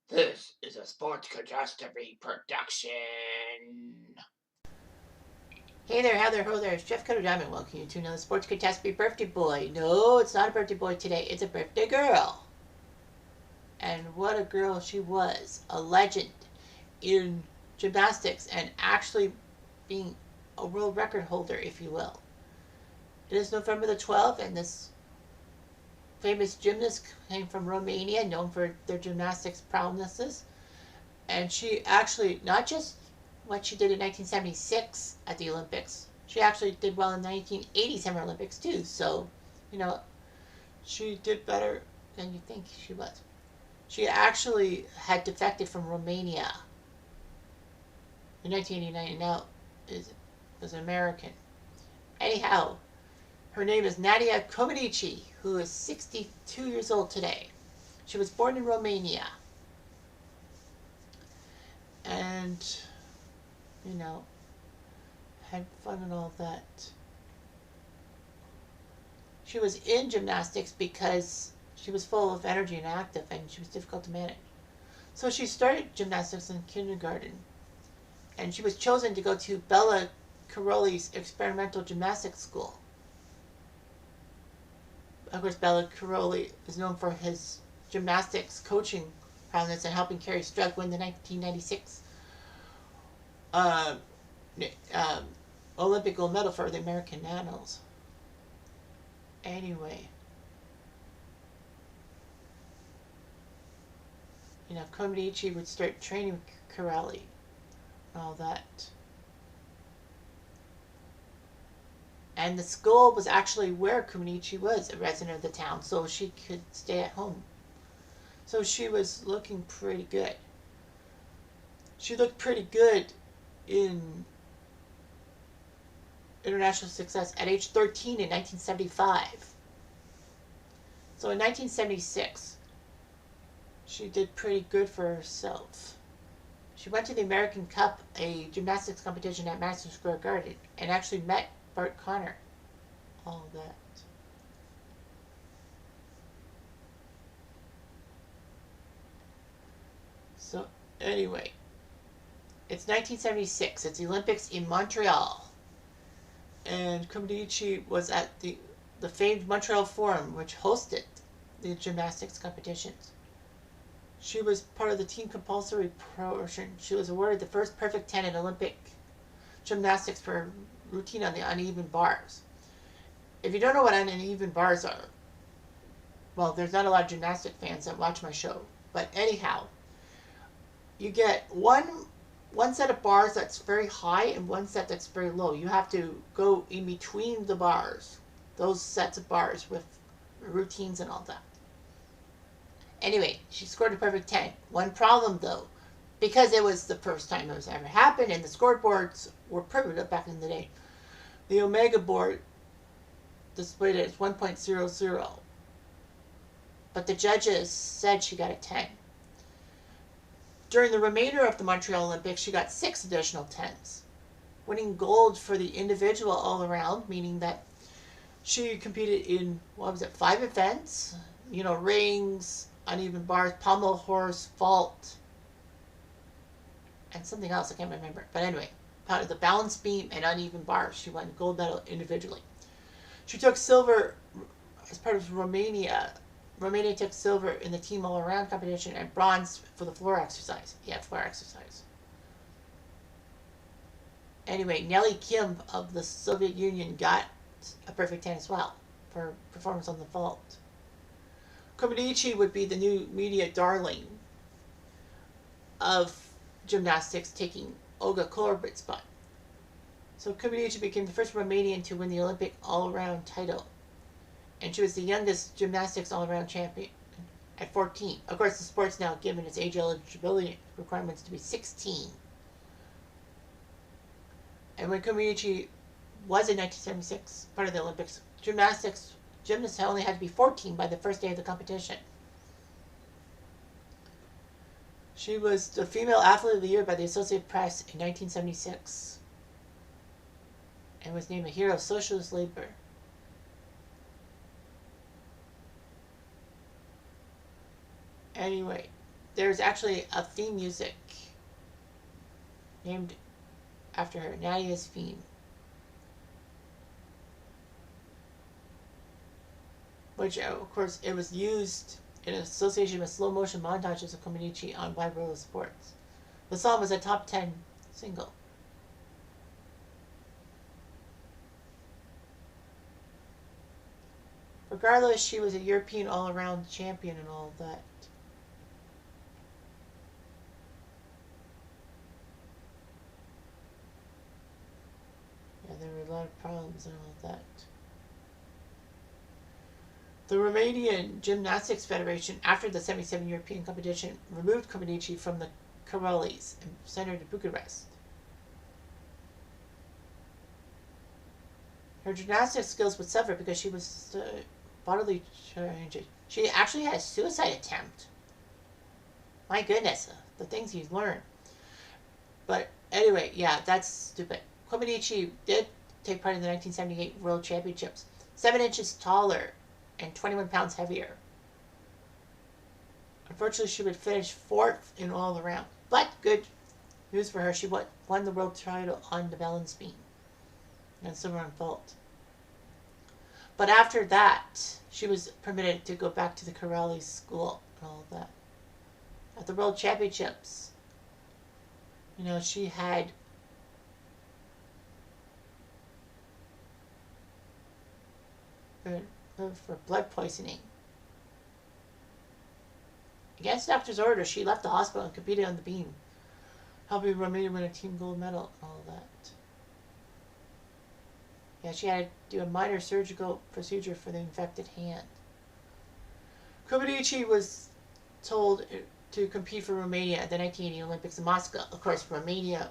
This is a sports catastrophe production. Hey there, how there, ho there, it's Jeff Cutter Diamond. Welcome you to another Sports Catastrophe Birthday Boy. No, it's not a birthday boy today, it's a birthday girl. And what a girl she was. A legend in gymnastics and actually being a world record holder, if you will. It is November the 12th, and this famous gymnast came from Romania, known for their gymnastics prowesses. And she actually, not just what she did in 1976 at the Olympics, she actually did well in the 1980 Summer Olympics too. So, you know, she did better than you think she was. She actually had defected from Romania in 1989 and now is an American. Anyhow, her name is Nadia Comaneci, who is 62 years old today. She was born in Romania. And, you know, had fun and all that. She was in gymnastics because she was full of energy and active, and she was difficult to manage. So she started gymnastics in kindergarten, and she was chosen to go to Bella Caroli's experimental gymnastics school. Of course, Bella Caroli is known for his gymnastics coaching prowess and helping Kerri Strug win the 1996 uh, um, Olympic gold medal for the American Nationals. Anyway, Comaneci would start training with Caroli and all that. And the school was actually where Comaneci was, a resident of the town, so she could stay at home. So she was looking pretty good. She looked pretty good in international success at age 13 in 1975. So in 1976, she did pretty good for herself. She went to the American Cup, a gymnastics competition at Madison Square Garden, and actually met Bart Conner. All that. So, anyway, it's 1976. It's the Olympics in Montreal. And Comaneci was at the famed Montreal Forum, which hosted the gymnastics competitions. She was part of the team compulsory portion. She was awarded the first perfect 10 in Olympic gymnastics for routine on the uneven bars. If you don't know what uneven bars are, well, there's not a lot of gymnastic fans that watch my show. But anyhow, you get one set of bars that's very high and one set that's very low. You have to go in between the bars, those sets of bars with routines and all that. Anyway, she scored a perfect 10. One problem though, because it was the first time it was ever happened and the scoreboards were primitive back in the day, the Omega board displayed it as 1.00. But the judges said she got a 10. During the remainder of the Montreal Olympics, she got 6 additional 10s, winning gold for the individual all around, meaning that she competed in, 5 events? Rings, uneven bars, pommel horse, vault, and something else I can't remember. But anyway, part of the balance beam and uneven bars, she won gold medal individually. She took silver as part of Romania. Romania took silver in the team all-around competition and bronze for the floor exercise. Yeah, floor exercise. Anyway, Nelly Kim of the Soviet Union got a perfect 10 as well for performance on the vault. Comaneci would be the new media darling of gymnastics, taking Olga Korbut's spot. So Comaneci became the first Romanian to win the Olympic all-around title. And she was the youngest gymnastics all-around champion at 14. Of course, the sport's now given its age eligibility requirements to be 16. And when Comaneci was in 1976 part of the Olympics, gymnasts only had to be 14 by the first day of the competition. She was the Female Athlete of the Year by the Associated Press in 1976 and was named a hero of socialist labor. Anyway, there's actually a theme music named after her, Nadia's theme, which of course it was used in association with slow motion montages of Comaneci on Wide World of Sports. The song was a top 10 single. Regardless, she was a European all-around champion and all of that. Yeah, there were a lot of problems and all of that. The Romanian Gymnastics Federation, after the 77 European competition, removed Comaneci from the Karalis and sent her to Bucharest. Her gymnastics skills would suffer because she was bodily injured. She actually had a suicide attempt. My goodness, the things you learn. But anyway, yeah, that's stupid. Comaneci did take part in the 1978 World Championships. 7 inches taller and 21 pounds heavier. Unfortunately, she would finish 4th in all the round. But good news for her, she won the world title on the balance beam and silver on vault. But after that, she was permitted to go back to the Karalis school and all of that. At the World Championships, you know, she had for blood poisoning. Against doctor's order, she left the hospital and competed on the beam, helping Romania win a team gold medal and all that. Yeah, she had to do a minor surgical procedure for the infected hand. Comaneci was told to compete for Romania at the 1980 Olympics in Moscow. Of course, Romania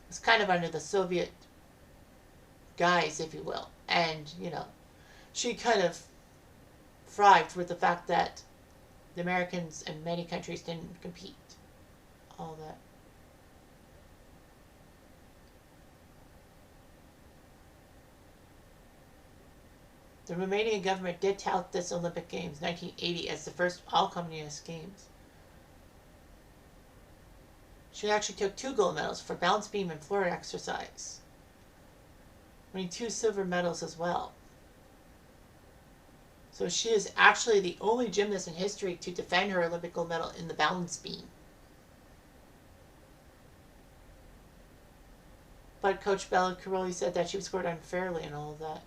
was kind of under the Soviet guise, if you will. And, you know, she kind of thrived with the fact that the Americans and many countries didn't compete. All that. The Romanian government did tout this Olympic Games 1980 as the first all-communist games. She actually took 2 gold medals for balance beam and floor exercise, winning 2 silver medals as well. So she is actually the only gymnast in history to defend her Olympic gold medal in the balance beam. But Coach Bella Karolyi said that she was scored unfairly and all of that.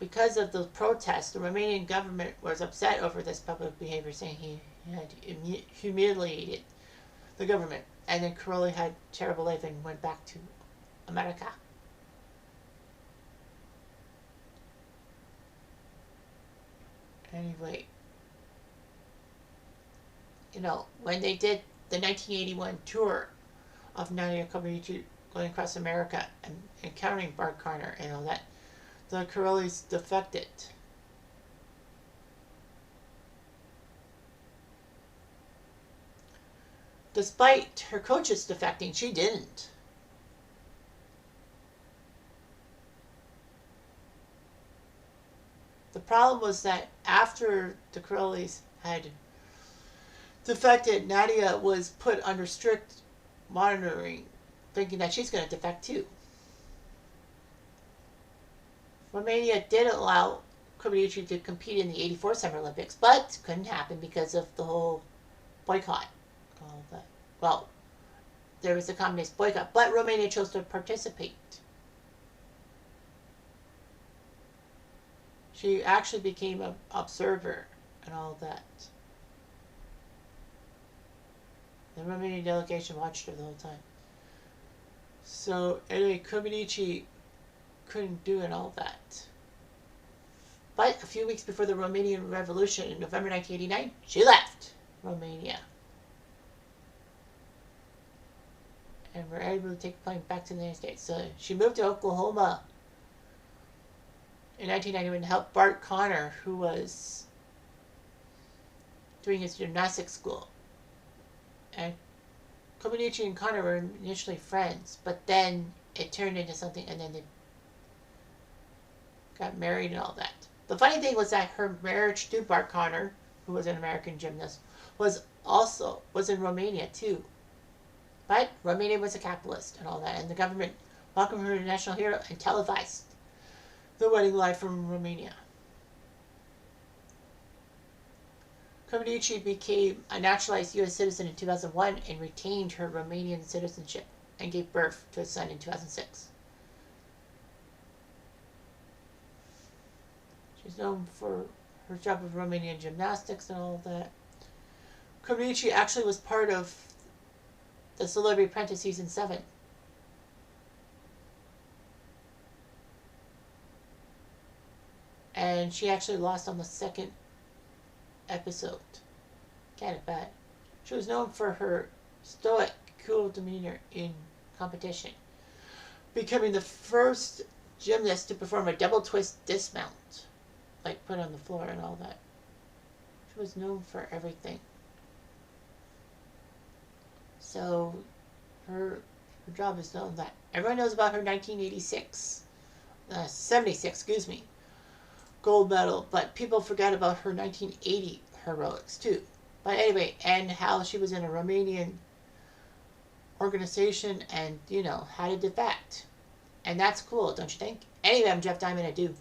Because of the protests, the Romanian government was upset over this public behavior, saying he had humiliated the government. And then Karolyi had a terrible life and went back to America. Anyway, you know, when they did the 1981 tour of Nadia Comaneci going across America and encountering Bart Conner and all that, the Karolis defected. Despite her coaches defecting, she didn't. The problem was that after the Karolis had defected, Nadia was put under strict monitoring, thinking that she's going to defect too. Romania did allow Comaneci to compete in the 84 Summer Olympics, but couldn't happen because of the whole boycott. All that. Well, there was a communist boycott, but Romania chose to participate. She actually became an observer and all that. The Romanian delegation watched her the whole time. So anyway, Comaneci couldn't do and all that. But a few weeks before the Romanian Revolution in November 1989, she left Romania. And were able to take the plane back to the United States. So she moved to Oklahoma in 1991 to help Bart Conner, who was doing his gymnastics school. And Comaneci and Conner were initially friends, but then it turned into something, and then they got married and all that. The funny thing was that her marriage to Bart Connor, who was an American gymnast, was in Romania too. But Romania was a capitalist and all that, and the government welcomed her to national hero and televised the wedding live from Romania. Comaneci became a naturalized U.S. citizen in 2001 and retained her Romanian citizenship and gave birth to a son in 2006. She's known for her job of Romanian gymnastics and all of that. Comaneci actually was part of the Celebrity Apprentice season 7. And she actually lost on the second episode. Kind of bad. She was known for her stoic, cool demeanor in competition, becoming the first gymnast to perform a double twist dismount, like put on the floor and all that. She was known for everything. So her job is known that everyone knows about her 76, gold medal, but people forget about her 1980 heroics too. But anyway, and how she was in a Romanian organization and, had to defect. And that's cool, don't you think? Anyway, I'm Jeff Diamond. I do.